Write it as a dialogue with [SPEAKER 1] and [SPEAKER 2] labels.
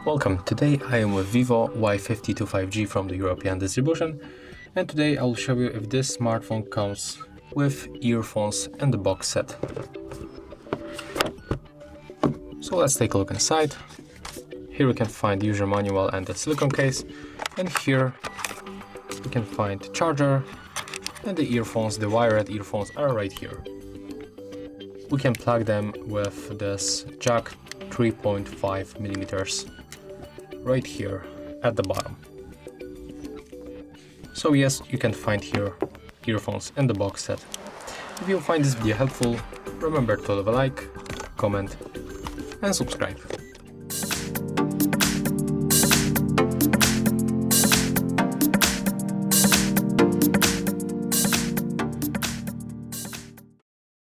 [SPEAKER 1] Welcome, today I am with Vivo Y52 5G from the European distribution, and today I will show you if this smartphone comes with earphones and the box set. So let's take a look inside. Here we can find the user manual and the silicone case, and here we can find the charger and the earphones. The wired earphones are right here. We can plug them with this jack 3.5 millimeters right here at the bottom. So yes, you can find here earphones and the box set. If you find this video helpful, remember to leave a like, comment and subscribe.